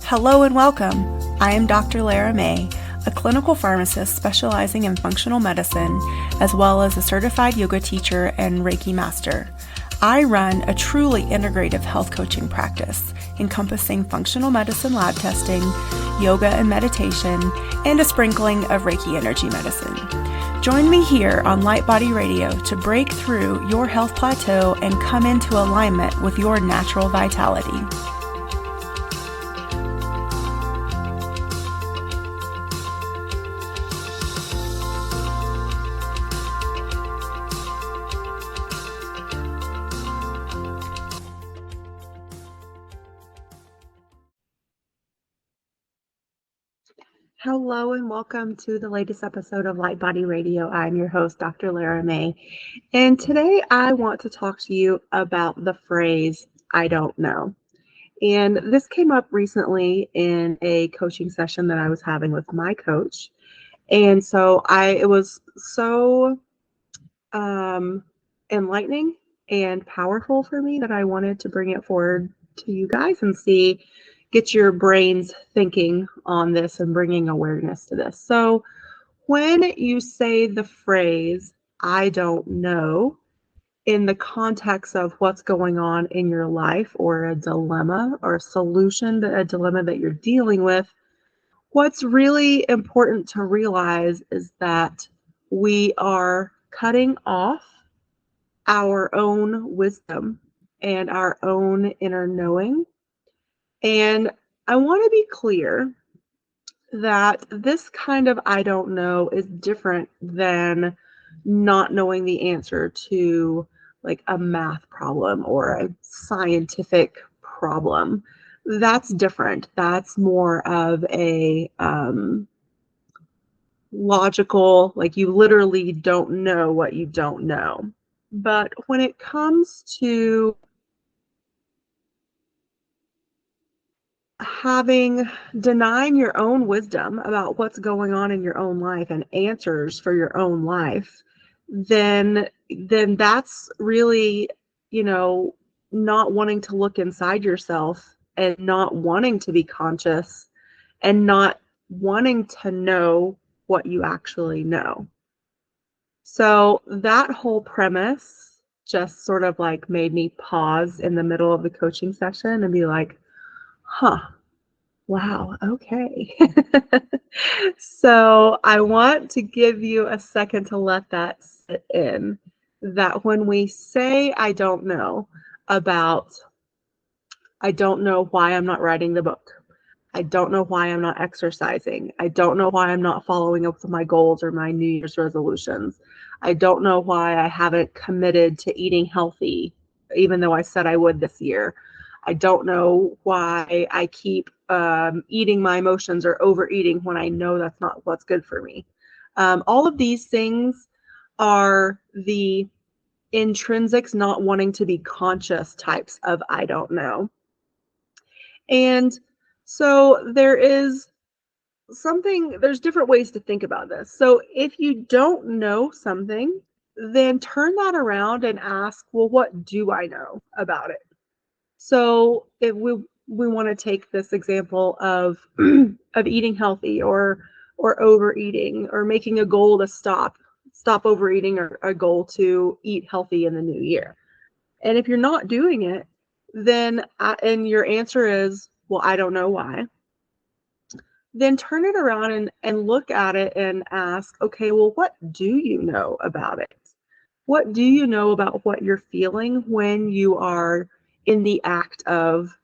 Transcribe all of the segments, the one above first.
Hello and welcome. I am Dr. Lara, a clinical pharmacist specializing in functional medicine, as well as a certified yoga teacher and Reiki master. I run a truly integrative health coaching practice encompassing functional medicine lab testing, yoga and meditation, and a sprinkling of Reiki energy medicine. Join me here on Light Body Radio to break through your health plateau and come into alignment with your natural vitality. Hello and welcome to the latest episode of Light Body Radio. I'm your host, Dr. Lara, and today I want to talk to you about the phrase, I don't know. And this came up recently in a coaching session that I was having with my coach. And so it was so enlightening and powerful for me that I wanted to bring it forward to you guys and get your brains thinking on this and bringing awareness to this. So when you say the phrase, I don't know, in the context of what's going on in your life or a dilemma or a solution to a dilemma that you're dealing with, what's really important to realize is that we are cutting off our own wisdom and our own inner knowing. And I want to be clear that this kind of I don't know is different than not knowing the answer to like a math problem or a scientific problem. That's different. That's more of a logical, like you literally don't know what you don't know. But when it comes to denying your own wisdom about what's going on in your own life and answers for your own life, then that's really, not wanting to look inside yourself and not wanting to be conscious and not wanting to know what you actually know. So that whole premise just sort of like made me pause in the middle of the coaching session and be like, wow, okay. So I want to give you a second to let that sit in, that when we say I don't know I don't know why I'm not writing the book. I don't know why I'm not exercising. I don't know why I'm not following up with my goals or my New Year's resolutions. I don't know why I haven't committed to eating healthy, even though I said I would this year. I don't know why I keep eating my emotions or overeating when I know that's not what's good for me. All of these things are the intrinsics not wanting to be conscious types of I don't know. And so there's different ways to think about this. So if you don't know something, then turn that around and ask, well, what do I know about it? So if we want to take this example of eating healthy or overeating, or making a goal to stop overeating, or a goal to eat healthy in the new year. And if you're not doing it, then and your answer is, well, I don't know why. Then turn it around and look at it and ask, okay, well, what do you know about it? What do you know about what you're feeling when you are in the act of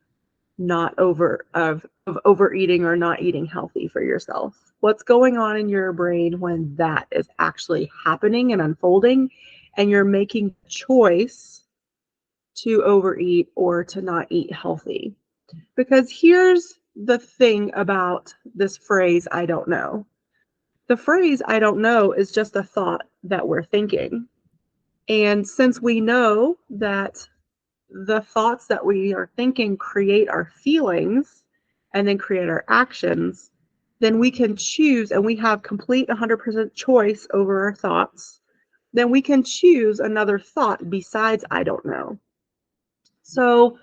overeating or not eating healthy for yourself? What's going on in your brain when that is actually happening and unfolding, and you're making a choice to overeat or to not eat healthy? Because here's the thing about this phrase, I don't know. The phrase, I don't know, is just a thought that we're thinking. And since we know that the thoughts that we are thinking create our feelings and then create our actions, then we can choose, and we have complete 100% choice over our thoughts. Then we can choose another thought besides I don't know. So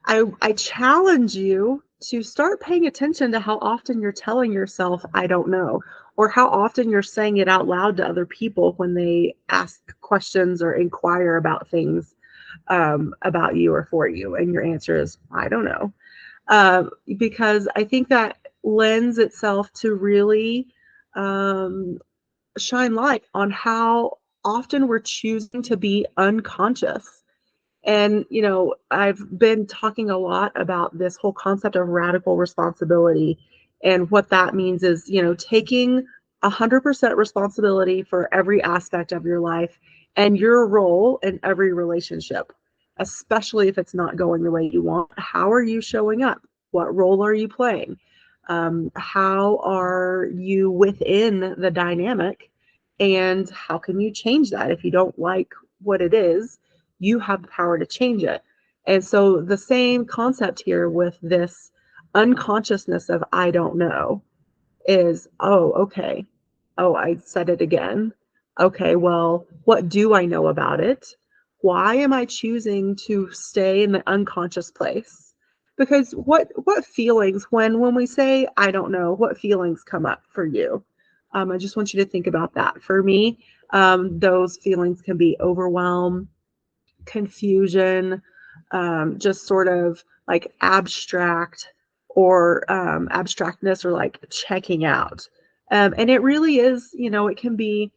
I challenge you to start paying attention to how often you're telling yourself, I don't know, or how often you're saying it out loud to other people when they ask questions or inquire about things about you or for you. And your answer is, I don't know. Because I think that lends itself to really um, shine light on how often we're choosing to be unconscious. And, I've been talking a lot about this whole concept of radical responsibility. And what that means is, taking 100% responsibility for every aspect of your life and your role in every relationship, especially if it's not going the way you want. How are you showing up? What role are you playing? How are you within the dynamic? And how can you change that if you don't like what it is? You have the power to change it. And so the same concept here with this unconsciousness of I don't know is, oh, okay. Oh, I said it again. Okay, well, what do I know about it? Why am I choosing to stay in the unconscious place? Because what feelings when we say I don't know, what feelings come up for you? I just want you to think about that. For me, those feelings can be overwhelm, confusion, just sort of like abstractness or like checking out. And it really is, it can be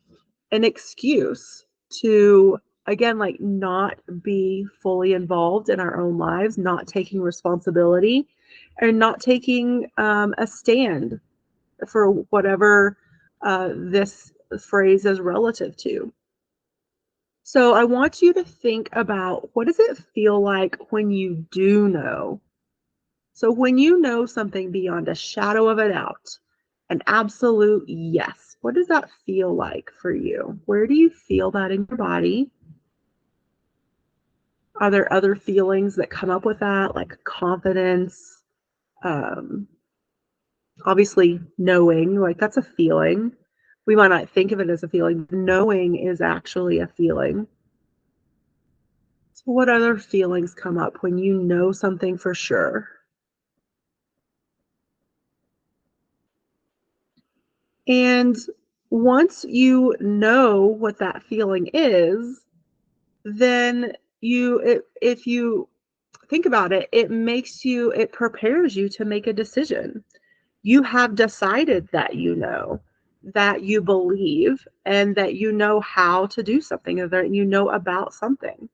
an excuse to, again, like not be fully involved in our own lives, not taking responsibility, and not taking a stand for whatever this phrase is relative to. So I want you to think about, what does it feel like when you do know? So when you know something beyond a shadow of a doubt, an absolute yes, what does that feel like for you? Where do you feel that in your body? Are there other feelings that come up with that, like confidence? Um, Obviously, knowing, like that's a feeling. We might not think of it as a feeling. Knowing is actually a feeling. So what other feelings come up when you know something for sure? And once you know what that feeling is, then if you think about it, it prepares you to make a decision. You have decided that that you believe, and that you know how to do something, or that you know about something.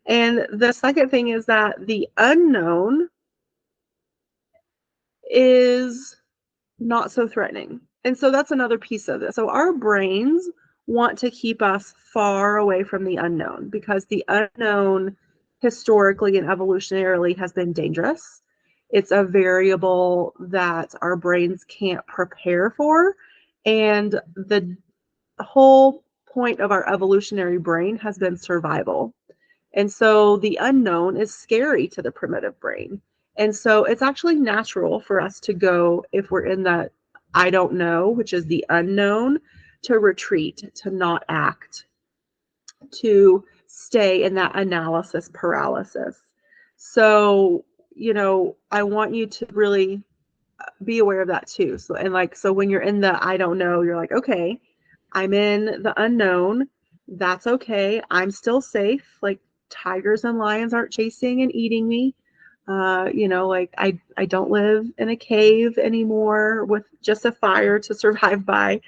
And the second thing is that the unknown is not so threatening. And so that's another piece of this. So our brains want to keep us far away from the unknown, because the unknown historically and evolutionarily has been dangerous. It's a variable that our brains can't prepare for. And the whole point of our evolutionary brain has been survival. And so the unknown is scary to the primitive brain. And so it's actually natural for us to go, if we're in the I don't know, which is the unknown, to retreat, to not act, to stay in that analysis paralysis. So, I want you to really be aware of that too. So when you're in the I don't know, you're like, okay, I'm in the unknown. That's okay. I'm still safe. Like tigers and lions aren't chasing and eating me. Like I don't live in a cave anymore with just a fire to survive by.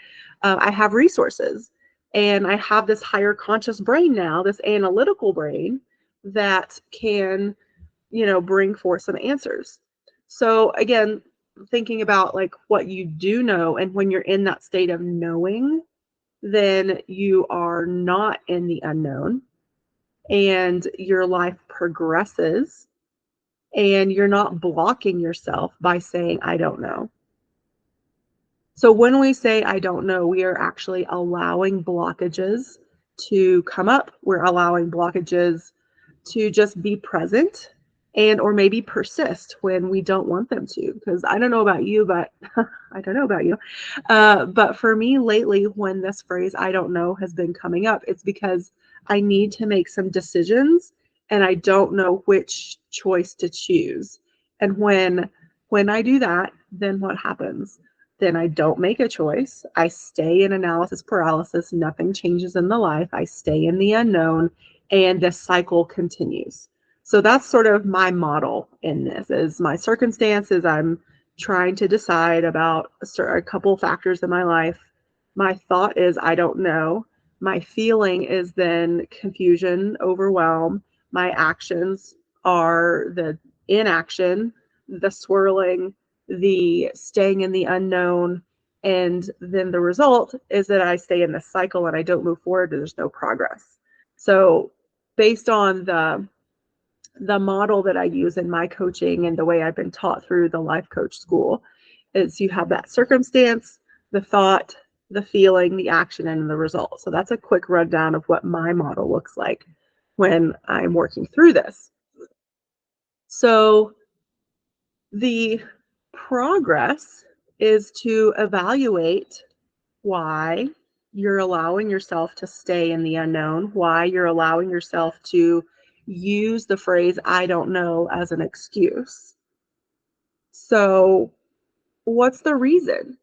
I have resources, and I have this higher conscious brain now, this analytical brain that can, bring forth some answers. So again, thinking about like what you do know, and when you're in that state of knowing, then you are not in the unknown, and your life progresses, and you're not blocking yourself by saying, I don't know. So when we say, I don't know, we are actually allowing blockages to come up. We're allowing blockages to just be present, and or maybe persist when we don't want them to. Because I don't know about you, but I don't know about you. But for me lately, when this phrase I don't know has been coming up, it's because I need to make some decisions, and I don't know which choice to choose. And when When I do that, then what happens? Then I don't make a choice. I stay in analysis paralysis. Nothing changes in the life. I stay in the unknown, and the cycle continues. So that's sort of my model in this. Is my circumstances. I'm trying to decide about a couple factors in my life. My thought is I don't know. My feeling is then confusion, overwhelm. My actions are the inaction, the swirling, the staying in the unknown. And then the result is that I stay in this cycle and I don't move forward. There's no progress. So based on the model that I use in my coaching and the way I've been taught through the life coach school is you have that circumstance, the thought, the feeling, the action, and the result. So that's a quick rundown of what my model looks like when I'm working through this. So the progress is to evaluate why you're allowing yourself to stay in the unknown, why you're allowing yourself to use the phrase, I don't know, as an excuse. So, what's the reason?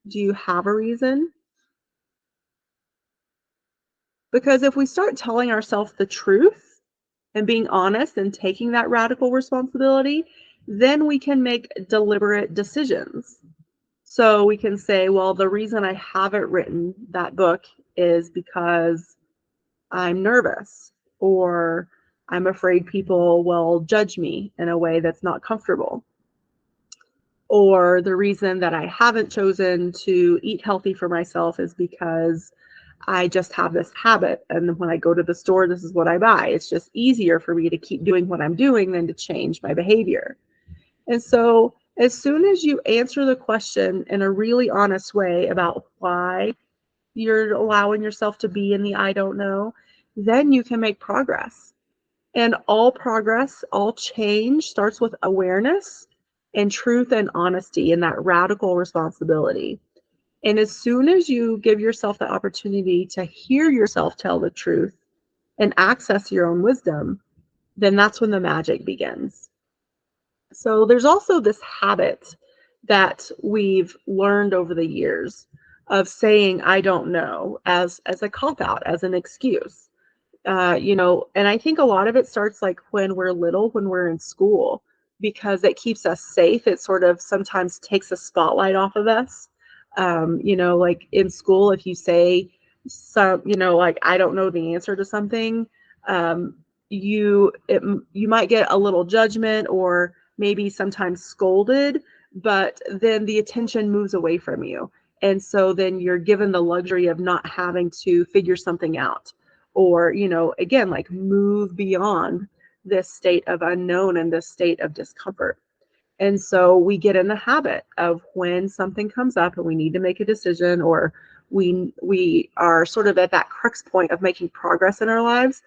Do you have a reason? Because if we start telling ourselves the truth and being honest and taking that radical responsibility, then we can make deliberate decisions. So we can say, well, the reason I haven't written that book is because I'm nervous, or I'm afraid people will judge me in a way that's not comfortable. Or the reason that I haven't chosen to eat healthy for myself is because I just have this habit. And when I go to the store, this is what I buy. It's just easier for me to keep doing what I'm doing than to change my behavior. And so, as soon as you answer the question in a really honest way about why you're allowing yourself to be in the I don't know, then you can make progress. And all progress, all change starts with awareness and truth and honesty and that radical responsibility. And as soon as you give yourself the opportunity to hear yourself tell the truth and access your own wisdom, then that's when the magic begins. So there's also this habit that we've learned over the years of saying I don't know as a cop out, as an excuse. And I think a lot of it starts like when we're little, when we're in school, because it keeps us safe. It sort of sometimes takes a spotlight off of us. Like in school, if you say like I don't know the answer to something, um, you might get a little judgment or maybe sometimes scolded, but then the attention moves away from you. And so then you're given the luxury of not having to figure something out or, again, like move beyond this state of unknown and this state of discomfort. And so we get in the habit of when something comes up and we need to make a decision, or we are sort of at that crux point of making progress in our lives,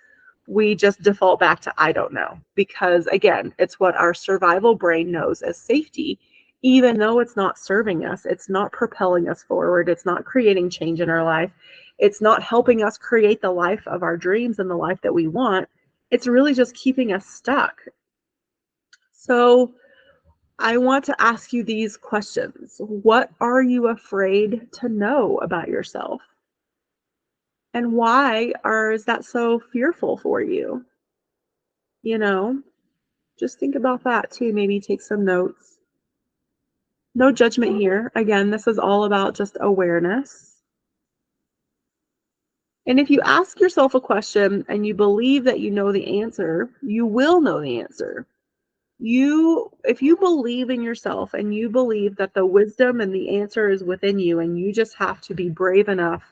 we just default back to I don't know, because again, it's what our survival brain knows as safety, even though it's not serving us, it's not propelling us forward, it's not creating change in our life, it's not helping us create the life of our dreams and the life that we want. It's really just keeping us stuck. So I want to ask you these questions. What are you afraid to know about yourself? And why is that so fearful for you? You know, just think about that too. Maybe take some notes. No judgment here. Again, this is all about just awareness. And if you ask yourself a question and you believe that you know the answer, you will know the answer. If you believe in yourself and you believe that the wisdom and the answer is within you and you just have to be brave enough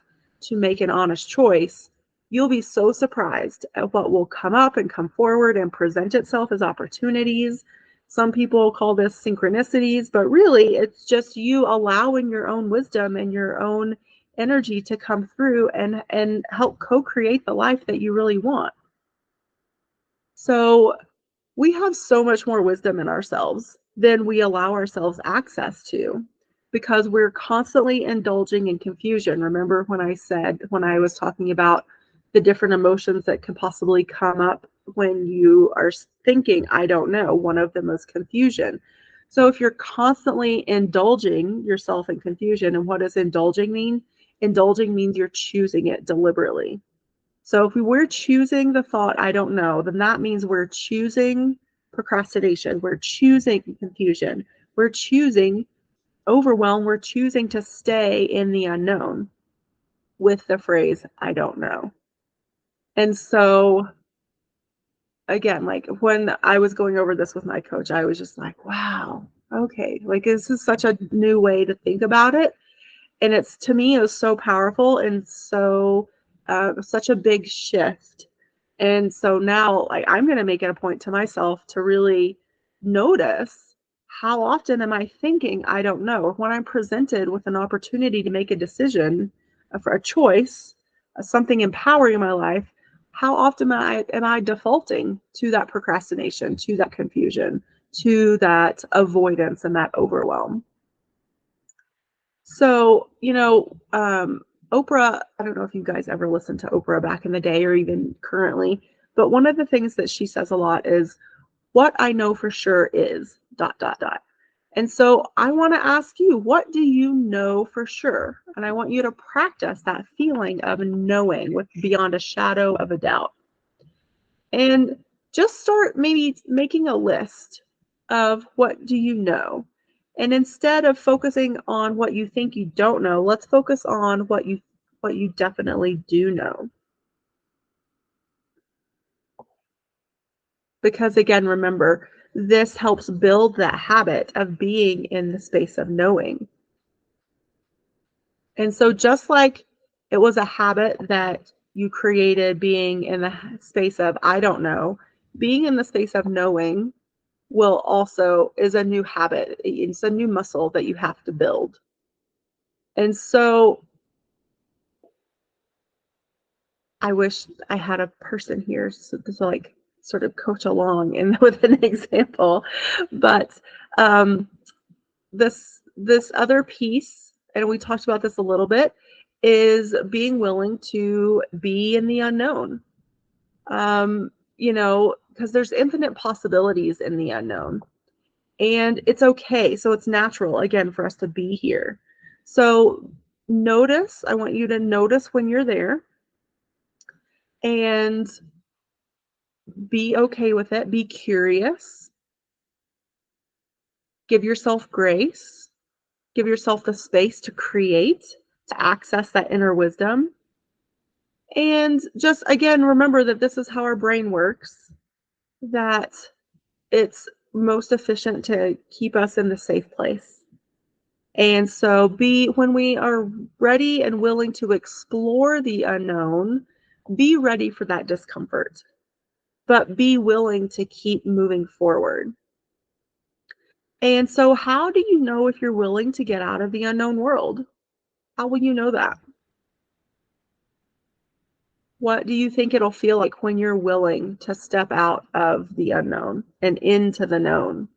to make an honest choice, you'll be so surprised at what will come up and come forward and present itself as opportunities. Some people call this synchronicities, but really it's just you allowing your own wisdom and your own energy to come through and help co-create the life that you really want. So we have so much more wisdom in ourselves than we allow ourselves access to, because we're constantly indulging in confusion. Remember when I was talking about the different emotions that can possibly come up when you are thinking, I don't know. One of them is confusion. So if you're constantly indulging yourself in confusion, and what does indulging mean? Indulging means you're choosing it deliberately. So if we're choosing the thought, I don't know, then that means we're choosing procrastination, we're choosing confusion, we're choosing overwhelm, we're choosing to stay in the unknown with the phrase, I don't know. And so, again, like when I was going over this with my coach, I was just like, wow, okay, like this is such a new way to think about it. And it's, to me, it was so powerful and so such a big shift. And so now, like, I'm going to make it a point to myself to really notice, how often am I thinking I don't know? Or when I'm presented with an opportunity to make a decision, for a choice, something empowering in my life, how often am I defaulting to that procrastination, to that confusion, to that avoidance and that overwhelm? So, Oprah, I don't know if you guys ever listened to Oprah back in the day or even currently, but one of the things that she says a lot is, what I know for sure is dot, dot, dot. And so I want to ask you, what do you know for sure? And I want you to practice that feeling of knowing with beyond a shadow of a doubt. And just start maybe making a list of what do you know. And instead of focusing on what you think you don't know, let's focus on what you definitely do know. Because again, remember, this helps build that habit of being in the space of knowing. And so just like it was a habit that you created being in the space of I don't know, being in the space of knowing will also is a new habit. It's a new muscle that you have to build. And so I wish I had a person here to like sort of coach along and with an example. But this other piece, and we talked about this a little bit, is being willing to be in the unknown. Because there's infinite possibilities in the unknown. And it's okay. So it's natural, again, for us to be here. So I want you to notice when you're there and be okay with it. Be curious. Give yourself grace. Give yourself the space to create, to access that inner wisdom. And just, again, remember that this is how our brain works, that it's most efficient to keep us in the safe place. And so when we are ready and willing to explore the unknown, be ready for that discomfort, but be willing to keep moving forward. And so how do you know if you're willing to get out of the unknown world? How will you know that? What do you think it'll feel like when you're willing to step out of the unknown and into the known?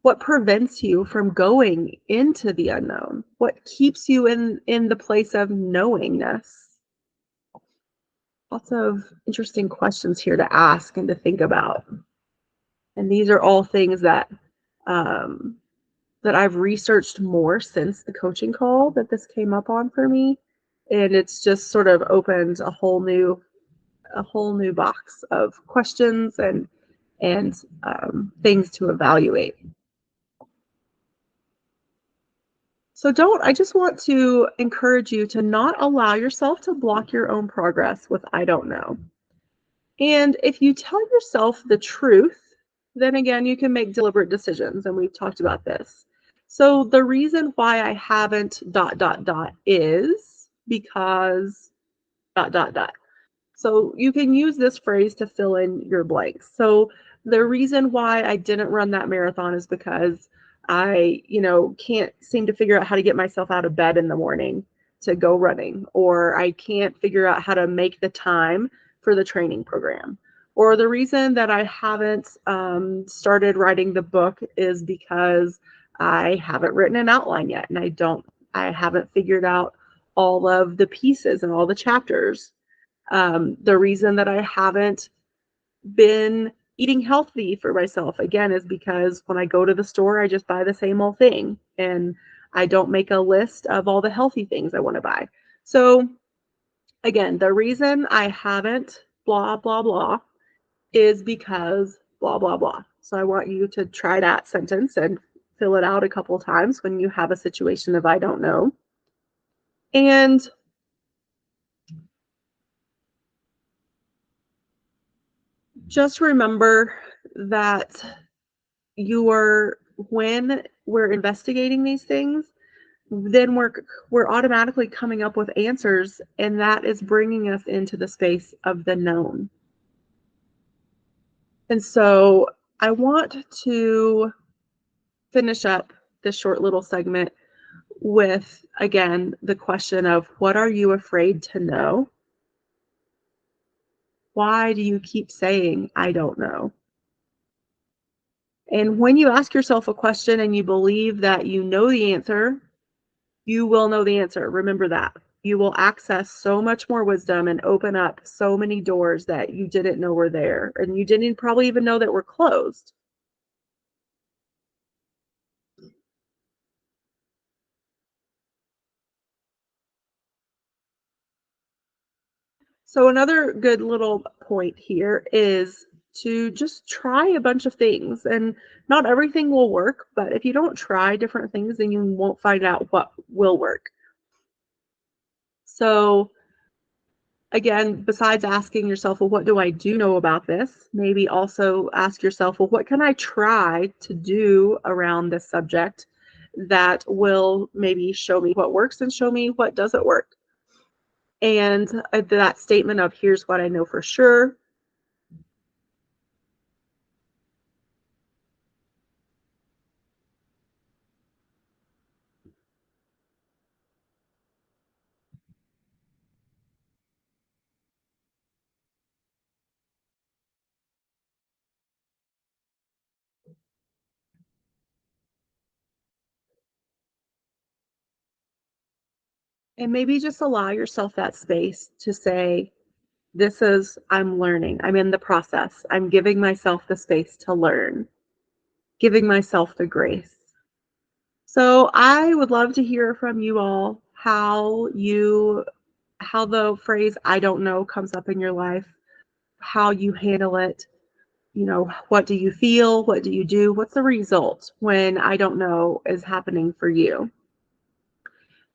What prevents you from going into the unknown? What keeps you in the place of knowingness? Lots of interesting questions here to ask and to think about. And these are all things that that I've researched more since the coaching call that this came up on for me. And it's just sort of opened a whole new box of questions and things to evaluate. So I just want to encourage you to not allow yourself to block your own progress with I don't know. And if you tell yourself the truth, then again, you can make deliberate decisions. And we've talked about this. So the reason why I haven't ... is because ... So you can use this phrase to fill in your blanks. So the reason why I didn't run that marathon is because I, can't seem to figure out how to get myself out of bed in the morning to go running, or I can't figure out how to make the time for the training program. Or the reason that I haven't started writing the book is because I haven't written an outline yet, and I haven't figured out all of the pieces and all the chapters. The reason that I haven't been eating healthy for myself, again, is because when I go to the store, I just buy the same old thing, and I don't make a list of all the healthy things I want to buy. So again, the reason I haven't blah, blah, blah is because blah, blah, blah. So I want you to try that sentence and fill it out a couple times when you have a situation of I don't know. And just remember that when we're investigating these things, then we're automatically coming up with answers, and that is bringing us into the space of the known. And so I want to finish up this short little segment with, again, the question of what are you afraid to know? Why do you keep saying, I don't know? And when you ask yourself a question and you believe that you know the answer, you will know the answer. Remember that. You will access so much more wisdom and open up so many doors that you didn't know were there, and you didn't probably even know that were closed. So another good little point here is to just try a bunch of things, and not everything will work, but if you don't try different things, then you won't find out what will work. So again, besides asking yourself, well, what do I do know about this? Maybe also ask yourself, well, what can I try to do around this subject that will maybe show me what works and show me what doesn't work? And that statement of here's what I know for sure. And maybe just allow yourself that space to say, I'm learning. I'm in the process. I'm giving myself the space to learn, giving myself the grace. So I would love to hear from you all how the phrase I don't know comes up in your life, how you handle it. What do you feel? What do you do? What's the result when I don't know is happening for you?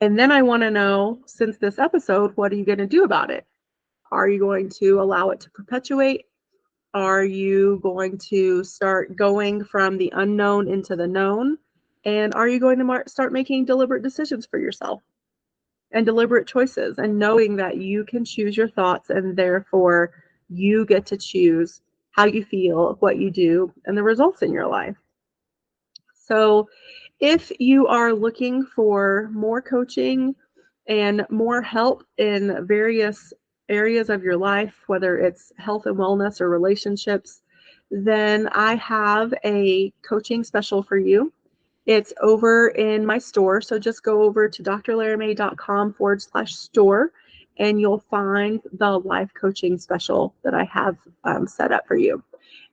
And then I want to know, since this episode, what are you going to do about it? Are you going to allow it to perpetuate? Are you going to start going from the unknown into the known? And are you going to start making deliberate decisions for yourself and deliberate choices, and knowing that you can choose your thoughts, and therefore you get to choose how you feel, what you do, and the results in your life? So if you are looking for more coaching and more help in various areas of your life, whether it's health and wellness or relationships, then I have a coaching special for you. It's over in my store. So just go over to drlaramay.com/store, and you'll find the life coaching special that I have set up for you.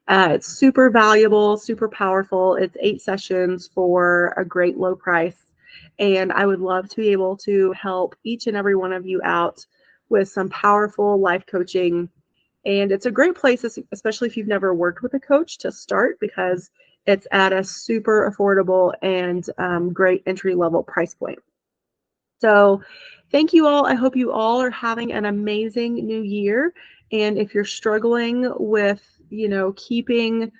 It's super valuable, super powerful. It's 8 sessions for a great low price. And I would love to be able to help each and every one of you out with some powerful life coaching. And it's a great place, especially if you've never worked with a coach, to start, because it's at a super affordable and great entry level price point. So thank you all. I hope you all are having an amazing new year. And if you're struggling with, keeping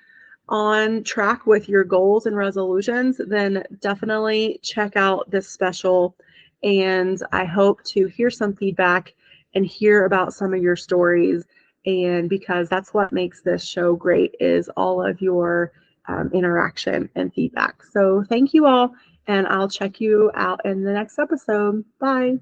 on track with your goals and resolutions, then definitely check out this special. And I hope to hear some feedback and hear about some of your stories. And because that's what makes this show great, is all of your interaction and feedback. So thank you all, and I'll check you out in the next episode. Bye.